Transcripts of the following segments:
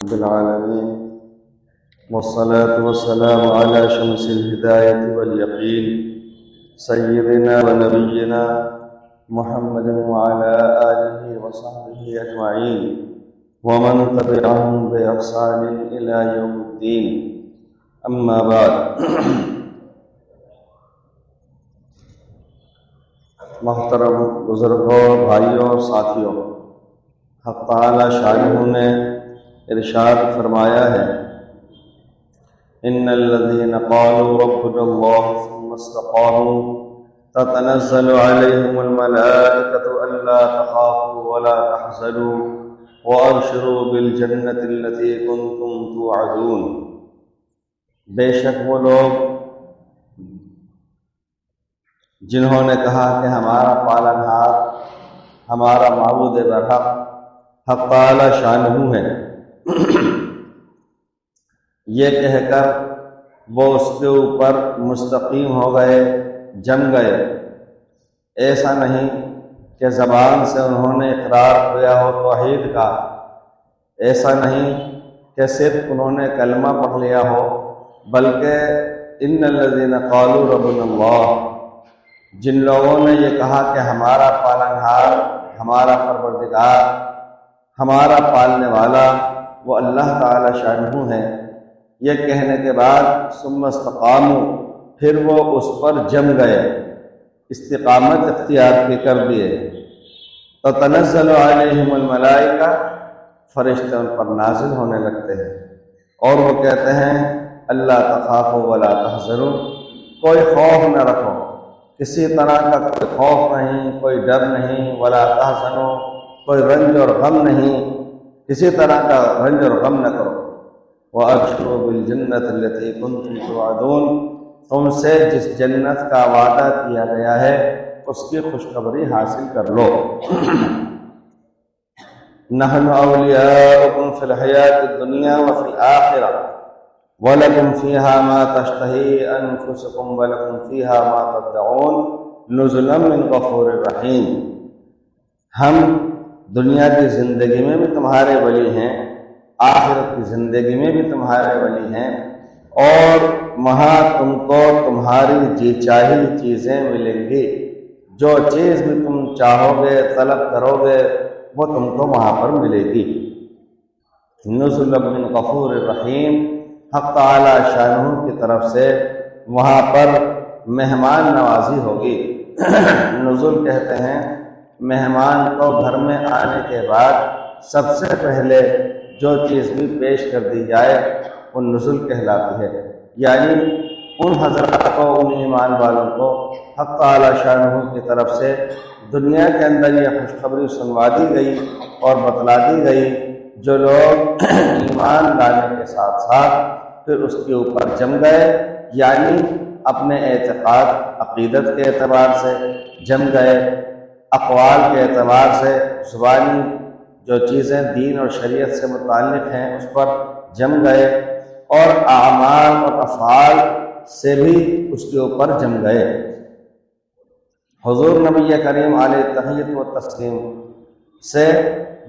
رب العالمين والصلاة والسلام على شمس الهداية واليقين سيدنا ونبينا محمد وعلى آله وصحبه أجمعين ومن تبعهم بإحسان إلى يوم الدين أما بعد محترم بزرگوں، بھائیوں اور ساتھیوں، حق تعالی شانہ نے ارشاد فرمایا ہے ان الذين قالوا ربنا الله ثم استقاموا تتنزل عليهم الملائكة ألا تخافوا ولا تحزنوا وأبشروا بالجنة التي كنتم توعدون۔ بے شک وہ لوگ جنہوں نے کہا کہ ہمارا پالنہار، ہمارا معبود برحق حق تعالی شانہ ہے، یہ کہہ کر وہ اس کے اوپر مستقیم ہو گئے، جم گئے۔ ایسا نہیں کہ زبان سے انہوں نے اقرار کیا ہو توحید کا، ایسا نہیں کہ صرف انہوں نے کلمہ پڑھ لیا ہو، بلکہ ان الذین قالوا ربنا اللہ، جن لوگوں نے یہ کہا کہ ہمارا پالنہار، ہمارا پروردگار، ہمارا پالنے والا وہ اللہ تعالی شانہ ہے، یہ کہنے کے بعد ثم استقاموا، پھر وہ اس پر جم گئے، استقامت اختیار کی کر دیے۔ تتنزل علیہم الملائکہ، فرشتے ان پر نازل ہونے لگتے ہیں اور وہ کہتے ہیں اللہ تخافوا ولا تحزنوا، کوئی خوف نہ رکھو، کسی طرح کا کوئی خوف نہیں، کوئی ڈر نہیں، ولا تحزنوا، کوئی رنج اور غم نہیں، کسی طرح کا رنج اور غم نہ کرو۔ وَأَبْشِرُوا بِالْجَنَّةِ الَّتِي كُنْتُمْ تُوعَدُونَ، تم سے جس جنت کا وعدہ کیا گیا ہے اس کی خوشخبری حاصل کر لو۔ نحن اولیاؤکم فی الحیاۃ الدنیا وفی الآخرہ وَلَكُمْ فِيهَا مَا تَشْتَهِي أَنفُسُكُمْ وَلَكُمْ فِيهَا مَا تَدَّعُونَ نُزُلًا مِّن غَفُورٍ رَحِيمٍ، ہم دنیا کی زندگی میں بھی تمہارے ولی ہیں، آخرت کی زندگی میں بھی تمہارے ولی ہیں، اور وہاں تم کو تمہاری جی چاہی چیزیں ملیں گی، جو چیز بھی تم چاہو گے، طلب کرو گے، وہ تم کو وہاں پر ملے گی۔ نزلا من غفور الرحیم، حق تعالی شانہ کی طرف سے وہاں پر مہمان نوازی ہوگی۔ نزل کہتے ہیں مہمان کو گھر میں آنے کے بعد سب سے پہلے جو چیز بھی پیش کر دی جائے وہ نزل کہلاتی ہے، یعنی ان حضرات کو، ان ایمان والوں کو حق تعالی شانہ کی طرف سے دنیا کے اندر یہ خوشخبری سنوا دی گئی اور بتلا دی گئی، جو لوگ ایمان لانے کے ساتھ ساتھ پھر اس کے اوپر جم گئے، یعنی اپنے اعتقاد، عقیدت کے اعتبار سے جم گئے، اقوال کے اعتبار سے زبانی جو چیزیں دین اور شریعت سے متعلق ہیں اس پر جم گئے، اور اعمال اور افعال سے بھی اس کے اوپر جم گئے۔ حضور نبی کریم علیہ تحیت و تسلیم سے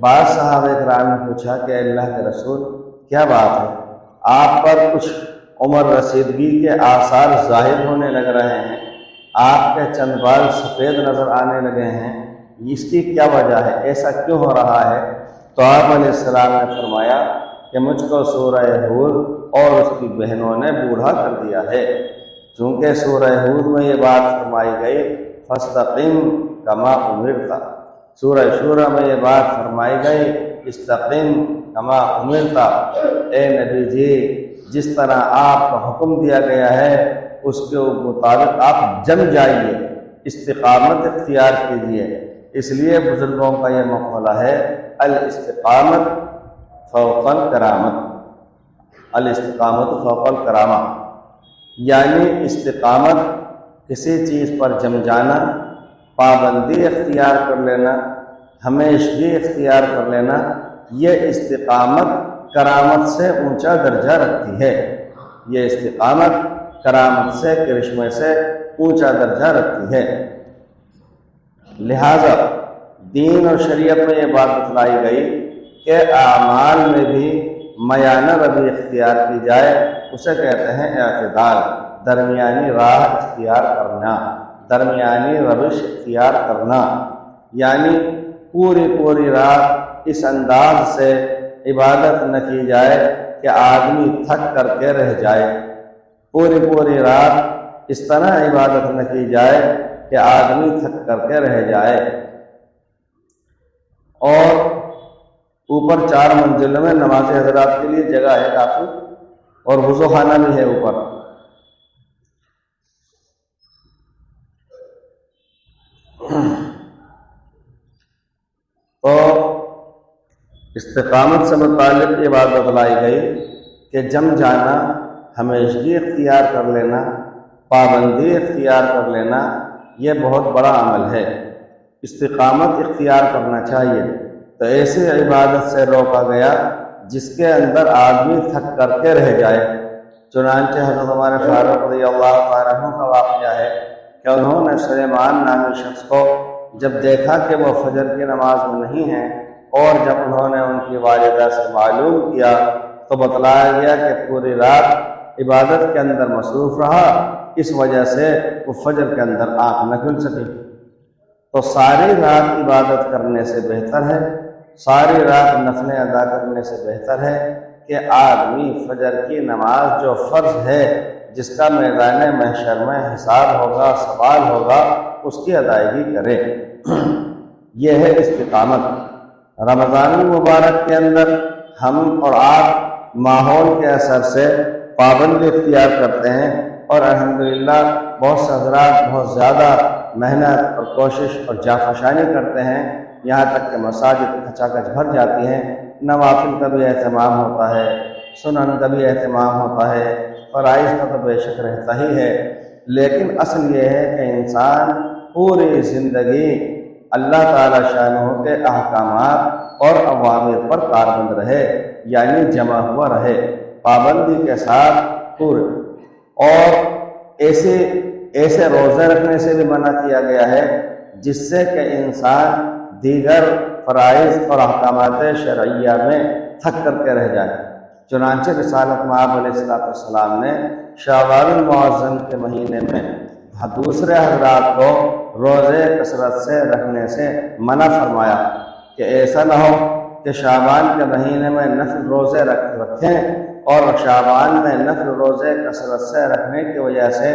بعض صحابہ کرام نے پوچھا کہ اللہ کے رسول کیا بات ہے، آپ پر کچھ عمر رسیدگی کے آثار ظاہر ہونے لگ رہے ہیں، آپ کے چند بال سفید نظر آنے لگے ہیں، اس کی کیا وجہ ہے، ایسا کیوں ہو رہا ہے؟ تو آپ علیہ السلام نے فرمایا کہ مجھ کو سورہ ہود اور اس کی بہنوں نے بوڑھا کر دیا ہے، چونکہ سورہ ہود میں یہ بات فرمائی گئی فاستقم کما امرت، سورہ شورى میں یہ بات فرمائی گئی استقم کما امرت، اے نبی جی جس طرح آپ کو حکم دیا گیا ہے اس کے مطابق آپ جم جائیے، استقامت اختیار کیجیے۔ اس لیے بزرگوں کا یہ مقولہ ہے الاستقامت فوق الکرامت، الاستقامت فوق الکرامہ، یعنی استقامت کسی چیز پر جم جانا، پابندی اختیار کر لینا، ہمیشگی اختیار کر لینا، یہ استقامت کرامت سے اونچا درجہ رکھتی ہے، یہ استقامت کرامت سے، کرشمے سے اونچا درجہ رکھتی ہے۔ لہذا دین اور شریعت میں یہ بات بتلائی گئی کہ اعمال میں بھی میانہ روی اختیار کی جائے اسے کہتے ہیں اعتدال، درمیانی راہ اختیار کرنا، درمیانی روش اختیار کرنا، یعنی پوری رات اس انداز سے عبادت نہ کی جائے کہ آدمی تھک کر کے رہ جائے، پوری رات اس طرح عبادت نہ کی جائے کہ آدمی تھک کر کے رہ جائے۔ اور اوپر 4 منزلوں میں نماز حضرات کے لیے جگہ ہے کافی، اور وضو خانہ بھی ہے اوپر۔ تو استقامت سے متعلق یہ بات بتلائی گئی کہ جم جانا، ہمیشگی اختیار کر لینا، پابندی اختیار کر لینا، یہ بہت بڑا عمل ہے۔ استقامت اختیار کرنا چاہیے۔ تو ایسے عبادت سے روکا گیا جس کے اندر آدمی تھک کر کے رہ جائے۔ چنانچہ حضرت عمر فاروق رضی اللہ تعالیٰ عنہ کا واقعہ ہے کہ انہوں نے سلیمان نامی شخص کو جب دیکھا کہ وہ فجر کی نماز میں نہیں ہیں، اور جب انہوں نے ان کی والدہ سے معلوم کیا تو بتلایا گیا کہ پوری رات عبادت کے اندر مصروف رہا، اس وجہ سے وہ فجر کے اندر آنکھ نہ کھل سکی۔ تو ساری رات عبادت کرنے سے بہتر ہے، ساری رات نفلیں ادا کرنے سے بہتر ہے کہ آدمی فجر کی نماز جو فرض ہے، جس کا میدان محشر میں حساب ہوگا، سوال ہوگا، اس کی ادائیگی کرے۔ یہ ہے استقامت۔ رمضان المبارک کے اندر ہم اور آپ ماحول کے اثر سے پابندی اختیار کرتے ہیں، اور الحمدللہ بہت سے حضرات بہت زیادہ محنت اور کوشش اور جافشانی کرتے ہیں، یہاں تک کہ مساجد کھچا کھچ بھر جاتی ہیں۔ نوافل کا بھی اہتمام ہوتا ہے، سنن کا بھی اہتمام ہوتا ہے، فرائض کا تو بے شک رہتا ہی ہے، لیکن اصل یہ ہے کہ انسان پوری زندگی اللہ تعالی شانہ کے احکامات اور اوامر پر کاربند رہے، یعنی جمع ہوا رہے پابندی کے ساتھ پورے۔ اور ایسے روزے رکھنے سے بھی منع کیا گیا ہے جس سے کہ انسان دیگر فرائض اور احکامات شرعیہ میں تھک کر کے رہ جائے۔ چنانچہ رسالت مآب علیہ السلام نے شعبان المعظم کے مہینے میں دوسرے حضرات کو روزے کثرت سے رکھنے سے منع فرمایا کہ ایسا نہ ہو کہ شعبان کے مہینے میں نفل روزے رکھیں اور شعبان میں نفل روزے کثرت سے رکھنے کی وجہ سے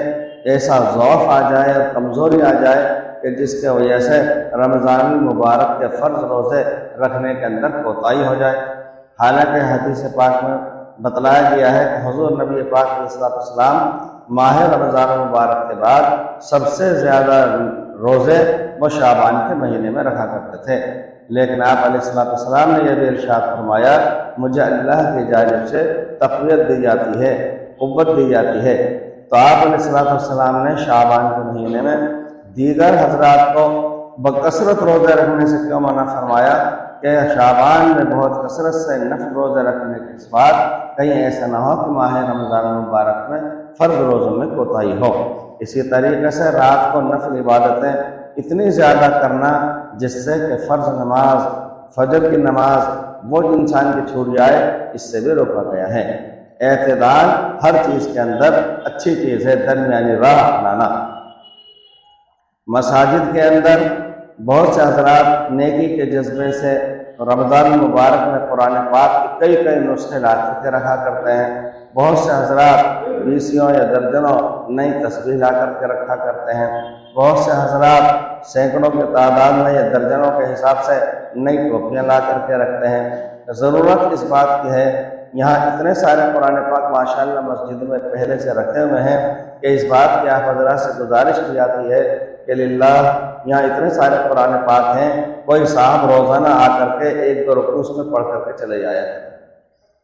ایسا ضعف آ جائے اور کمزوری آ جائے کہ جس کی وجہ سے رمضان المبارک کے فرض روزے رکھنے کے اندر کوتاہی ہو جائے۔ حالانکہ حدیث پاک میں بتلایا گیا ہے کہ حضور نبی پاک علیہ السلام ماہ رمضان المبارک کے بعد سب سے زیادہ روزے وہ شعبان کے مہینے میں رکھا کرتے تھے، لیکن آپ علیہ السلام نے یہ بھی ارشاد فرمایا، مجھے اللہ کی جانب سے تقویت دی جاتی ہے، قوت دی جاتی ہے۔ تو آپ علیہ السلام نے شعبان کے مہینے میں دیگر حضرات کو بکثرت روزے رکھنے سے کیوں منع فرمایا کہ شعبان میں بہت کثرت سے نفل روزے رکھنے کے بعد کہیں ایسا نہ ہو کہ ماہ رمضان المبارک میں فرض روزوں میں کوتاہی ہو۔ اسی طریقے سے رات کو نفل عبادتیں اتنی زیادہ کرنا جس سے کہ فرض نماز، فجر کی نماز وہ انسان کی چھوٹ جائے، اس سے بھی روکا گیا ہے۔ اعتدال ہر چیز کے اندر اچھی چیز ہے، درمیانی راہ اپنانا۔ مساجد کے اندر بہت سے حضرات نیکی کے جذبے سے رمضان المبارک میں قرآن پاک کے کئی نسخے لا کر کے رکھا کرتے ہیں۔ بہت سے حضرات 20 یا درجنوں نئی تصویر لا کر کے رکھا کرتے ہیں۔ بہت سے حضرات سینکڑوں کی تعداد میں یا درجنوں کے حساب سے نئی ٹوپیاں لا کر کے رکھتے ہیں۔ ضرورت اس بات کی ہے، یہاں اتنے سارے قرآن پاک ماشاءاللہ مسجد میں پہلے سے رکھے ہوئے ہیں کہ اس بات کی آپ حضرات سے گزارش کی جاتی ہے کہ للہ یہاں اتنے سارے قرآن پاک ہیں، کوئی صاحب روزانہ آ کر کے 1-2 رکوع اس میں پڑھ کر کے چلے جایا ہے۔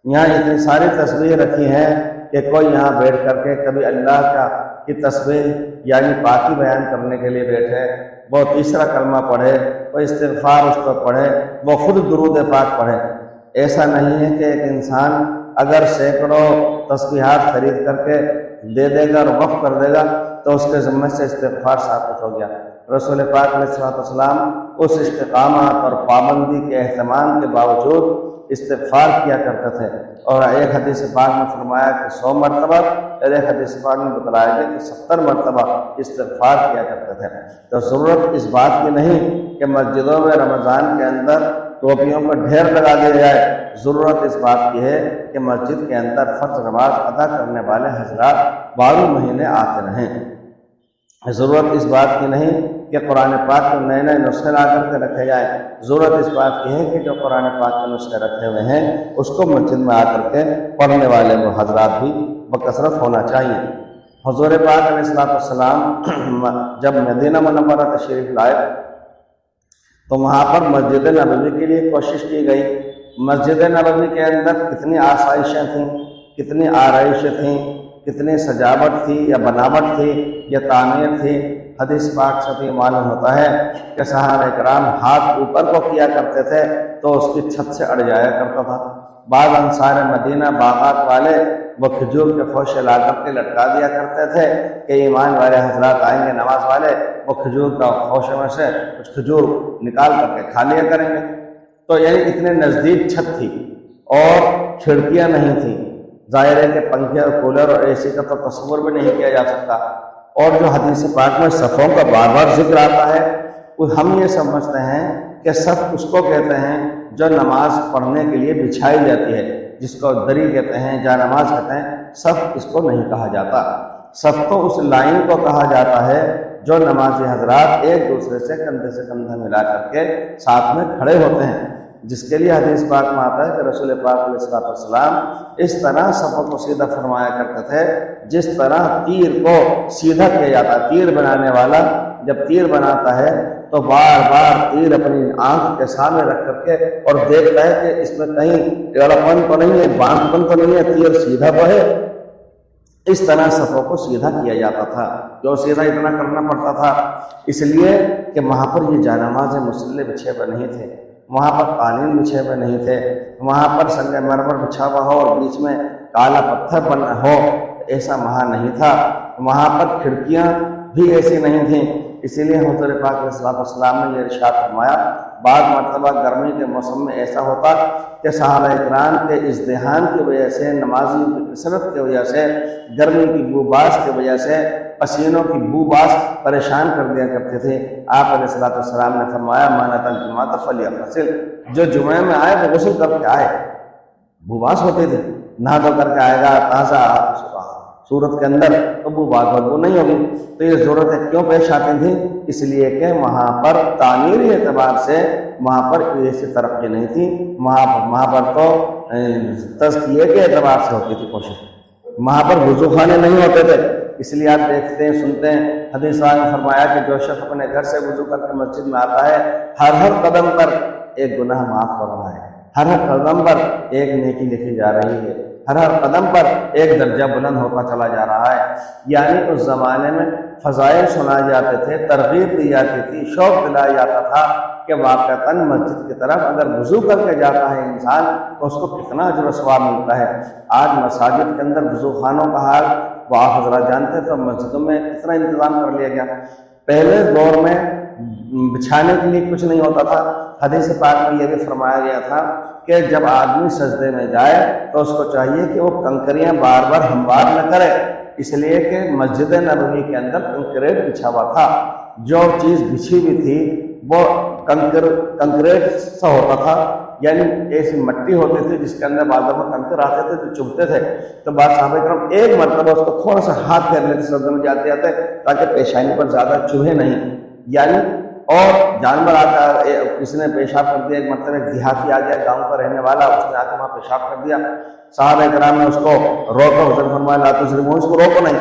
یہاں اتنی ساری تصویر رکھی ہیں کہ کوئی یہاں بیٹھ کر کے کبھی اللہ کی تصویر یعنی پاکی بیان کرنے کے لیے بیٹھے، وہ تیسرا کلمہ پڑھے، وہ استغفار اس پر پڑھے، وہ خود درود پاک پڑھے۔ ایسا نہیں ہے کہ ایک انسان اگر سینکڑوں تسبیحات خرید کر کے دے دے گا اور وقف کر دے گا تو اس کے ذمہ سے استغفار ثابت ہو گیا۔ رسول پاک علیہ السلام اس استقامت اور پابندی کے اہتمام کے باوجود استغفار کیا کرتے تھے، اور ایک حدیث پاک میں فرمایا کہ 100 مرتبہ، اور ایک حدیث پاک میں بتلایا گیا کہ 70 مرتبہ استغفار کیا کرتے تھے۔ تو ضرورت اس بات کی نہیں کہ مسجدوں میں رمضان کے اندر ٹوپیوں پر ڈھیر لگا دیا جائے، ضرورت اس بات کی ہے کہ مسجد کے اندر فرض نماز ادا کرنے والے حضرات 12 مہینے آتے رہیں۔ ضرورت اس بات کی نہیں کہ قرآن پاک کو نئے نئے نسخے لا کر کے رکھے جائیں، ضرورت اس بات کی ہے کہ جو قرآن پاک کے نسخے رکھے ہوئے ہیں اس کو مسجد میں آ کر کے پڑھنے والے وہ حضرات بھی بکثرت ہونا چاہیے۔ حضور پاک علیہ السلام جب مدینہ منورہ تشریف لائے تو وہاں پر مسجد نبوی کے لیے کوشش کی گئی۔ مسجد نبوی کے اندر کتنی آسائشیں تھیں، کتنی آرائشیں تھیں، کتنی سجاوٹ تھی یا بناوٹ تھی یا تعمیر تھی۔ حدیث پاک سے بھی معلوم ہوتا ہے کہ صحابہ کرام ہاتھ اوپر کو کیا کرتے تھے تو اس کی چھت سے اڑ جایا کرتا تھا۔ بعض انصار مدینہ باغات والے وہ کھجور کے خوشے لا کر کے لٹکا دیا کرتے تھے کہ ایمان والے حضرات آئیں گے نماز والے، وہ کھجور کا خوشے میں سے کچھ کھجور نکال کر کے کھا لیا کریں گے۔ تو یعنی اتنے نزدیک چھت تھی اور کھڑکیاں نہیں تھیں، ظاہر ہے کہ پنکھے اور کولر اور اے سی کا تو تصور بھی نہیں کیا جا سکتا۔ اور جو حدیث پاک میں صفوں کا بار بار ذکر آتا ہے، ہم یہ سمجھتے ہیں کہ صف اس کو کہتے ہیں جو نماز پڑھنے کے لیے بچھائی جاتی ہے، جس کو دری کہتے ہیں، جا نماز کہتے ہیں۔ صف اس کو نہیں کہا جاتا، صف تو اس لائن کو کہا جاتا ہے جو نمازی حضرات ایک دوسرے سے کندھے سے کندھا ملا کر کے ساتھ میں کھڑے ہوتے ہیں، جس کے لیے حدیث پاک میں آتا ہے کہ رسول پاک علیہ السلام اس طرح صفوں کو سیدھا فرمایا کرتے تھے جس طرح تیر کو سیدھا کیا جاتا ہے۔ تیر بنانے والا جب تیر بناتا ہے تو بار بار تیر اپنی آنکھ کے سامنے رکھ کر کے اور دیکھتا ہے کہ اس میں کہیں ٹیڑھاپن تو نہیں ہے، باندھ پن تو نہیں ہے، تیر سیدھا تو ہے۔ اس طرح صفوں کو سیدھا کیا جاتا تھا، جو سیدھا اتنا کرنا پڑتا تھا اس لیے کہ وہاں پر یہ جانماز مصلے بچھے ہوئے نہیں تھے، وہاں پر قالین بچھے ہوئے نہیں تھے، وہاں پر سنگ مرمر بچھا ہوا ہو اور بیچ میں کالا پتھر بنا ہو، ایسا وہاں نہیں تھا۔ وہاں پر کھڑکیاں بھی ایسی نہیں تھیں، اسی لیے حضور پاک علیہ السلام نے یہ ارشاد فرمایا، بعض مرتبہ گرمی کے موسم میں ایسا ہوتا کہ صحابہ اکرام کے ازدحام کی وجہ سے، نمازی کی کثرت کی وجہ سے، گرمی کی بوباس کی وجہ سے، پسینوں کی بوباس پریشان کر دیا کرتے تھے۔ آپ علیہ السلام نے فرمایا، من اتى الجمعۃ فلیغتسل، جو جمعے میں آئے وہ غسل کر کے آئے۔ بوباس ہوتے تھے، نہا دھو کر کے آئے گا تازہ صورت کے اندر تو بوباس بدبو نہیں ہوگی۔ تو یہ ضرورتیں کیوں پیش آتی تھیں؟ اس لیے کہ وہاں پر تعمیری اعتبار سے وہاں پر ایسی ترقی نہیں تھی، وہاں پر تو تزکیے کے اعتبار سے ہوتی تھی کوشش، وہاں پر وضو خانے نہیں ہوتے تھے۔ اس لیے آپ دیکھتے ہیں، سنتے ہیں، حدیث میں فرمایا کہ جو شخص اپنے گھر سے وضو کر کے مسجد میں آتا ہے، ہر قدم پر ایک گناہ معاف ہو رہا ہے، ہر قدم پر ایک نیکی لکھی جا رہی ہے، ہر قدم پر ایک درجہ بلند ہوتا چلا جا رہا ہے۔ یعنی اس زمانے میں فضائل سنائے جاتے تھے، ترغیب دی جاتی تھی، شوق دلایا جاتا تھا کہ واقعتاً مسجد کی طرف اگر وضو کر کے جاتا ہے انسان تو اس کو کتنا اجر و ثواب ملتا ہے۔ آج مساجد کے اندر وضو خانوں کا حال وہ آپ حضرات جانتے تو مسجدوں میں اتنا انتظام کر لیا گیا۔ پہلے دور میں بچھانے کے لیے کچھ نہیں ہوتا تھا۔ حدیث پاک میں یہ بھی فرمایا گیا تھا کہ جب آدمی سجدے میں جائے تو اس کو چاہیے کہ وہ کنکریاں بار بار ہموار نہ کرے، اس لیے کہ مسجد نبوی کے اندر کنکریٹ بچھا ہوا تھا، جو چیز بچھی ہوئی تھی وہ کنکریٹ سا ہوتا تھا، یعنی ایسی مٹی ہوتی تھی جس کے اندر بعض دفعہ کنکر آتے تھے جو چبھتے تھے، تو بعض صحابہ کرام ایک مرتبہ اس کو تھوڑا سا ہاتھ پھیر لیتے سجدے میں جاتے جاتے تاکہ پیشانی پر زیادہ چبھے نہیں۔ یعنی اور جانور آتا، کسی نے پیشاب کر دیا، ایک مرتبہ ایک دیہاتی آ گیا گاؤں کا رہنے والا، اس نے آ کے وہاں پیشاب کر دیا، صحابہ کرام نے اس کو روکا، حضرت فرمایا لا تضربوہ، اس کو روکو نہیں،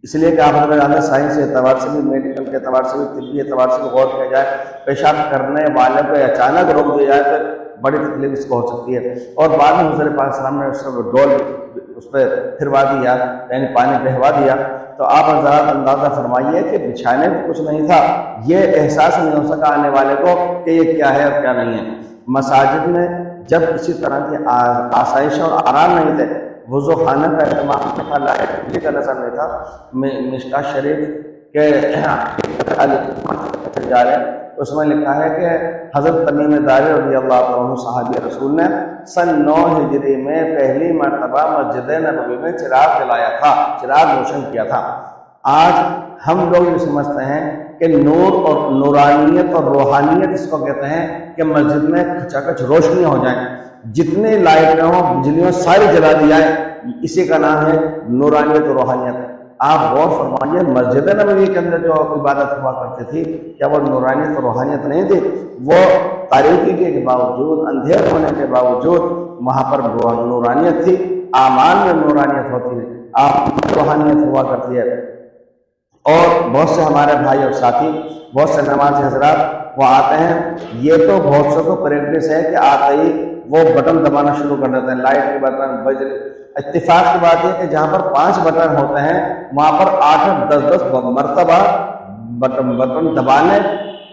اس لیے کہ آپ حضرت سائنس کے اعتبار سے بھی، میڈیکل کے اعتبار سے بھی، طبی اعتبار سے بھی غور کیا جائے، پیشاب کرنے والے کو اچانک روک دیا جائے تو بڑی تکلیف اس کو ہو سکتی ہے۔ اور بعد میں حضور پاک صلی اللہ علیہ وسلم نے اس کو ڈول اس پہ پھروا دیا، یعنی پانی بہوا دیا، تو آپ حضرات اندازہ فرمائیے کہ بچھانے کو کچھ نہیں تھا، یہ احساس نہیں ہو سکا آنے والے کو کہ یہ کیا ہے اور کیا نہیں ہے۔ مساجد میں جب کسی طرح کی آسائش اور آرام نہیں تھے، وضو خانے کا اہتمام تھا، لائٹ کا نظر نہیں تھا، مشکاۃ شریف کے جا رہے اس میں لکھا ہے کہ حضرت تمیم داری رضی اللہ عنہ صحابی رسول نے سن 9 ہجری میں پہلی مرتبہ مسجد نبوی میں چراغ جلایا تھا، چراغ روشن کیا تھا۔ آج ہم لوگ یہ سمجھتے ہیں کہ نور اور نورانیت اور روحانیت اس کو کہتے ہیں کہ مسجد میں کھچاکچ روشنیاں ہو جائیں، جتنے لائٹیں ہوں بجلیوں ساری جلا دی جائیں، اسی کا نام ہے نورانیت اور روحانیت۔ آپ غور فرمائیے مسجد نبوی کے اندر جو عبادت ہوا کرتی تھی، کیا وہ نورانیت اور روحانیت نہیں تھی؟ وہ تاریکی کے باوجود، اندھیر ہونے کے باوجود وہاں پر نورانیت تھی، اعمال میں نورانیت ہوتی ہے، آپ روحانیت ہوا کرتی ہے۔ اور بہت سے ہمارے بھائی اور ساتھی، بہت سے نمازی حضرات وہ آتے ہیں، یہ تو بہت سے کو پریکٹس ہے کہ آتے ہی وہ بٹن دبانا شروع کر دیتے ہیں، لائٹ کے بٹن، بجلی۔ اتفاق کی بات ہے کہ جہاں پر 5 بٹن ہوتے ہیں وہاں پر 8-10 مرتبہ بٹن دبانے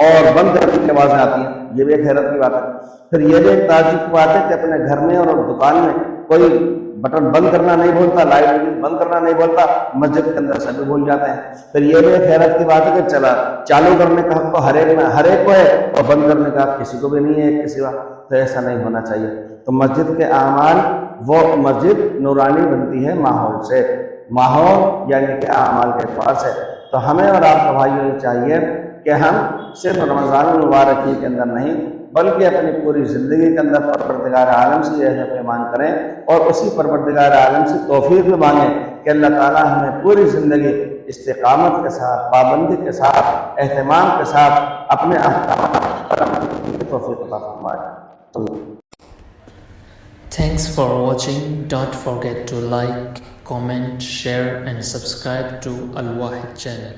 اور بند کرنے کی آوازیں آتی ہیں۔ یہ بھی ایک حیرت کی بات ہے۔ پھر یہ بھی ایک تعجب کی بات ہے کہ اپنے گھر میں اور دکان میں کوئی بٹن بند کرنا نہیں بولتا، لائٹ بند کرنا نہیں بولتا، مسجد کے اندر سبھی بھول جاتے ہیں۔ پھر یہ بھی ایک حیرت کی بات ہے کہ چالو کرنے کا حق تو ہر ایک کو ہے اور بند کرنے کا حق کسی کو بھی نہیں ہے کسی وقت۔ تو ایسا نہیں ہونا چاہیے۔ تو مسجد کے اعمال، وہ مسجد نورانی بنتی ہے ماحول سے، ماحول یعنی کہ اعمال کے اعتبار سے۔ تو ہمیں اور آپ کو بھائیوں یہ چاہیے کہ ہم صرف رمضان المبارک کے اندر نہیں بلکہ اپنی پوری زندگی کے اندر پروردگار عالم سے یہ پیمان کریں اور اسی پروردگار عالم سے توفیق بھی مانگیں کہ اللہ تعالیٰ ہمیں پوری زندگی استقامت کے ساتھ، پابندی کے ساتھ، اہتمام کے ساتھ اپنے احکامات پر عمل کی توفیق عطا فرمائے۔ Thanks for watching. Don't forget to like, comment, share and subscribe to Al Wahid channel.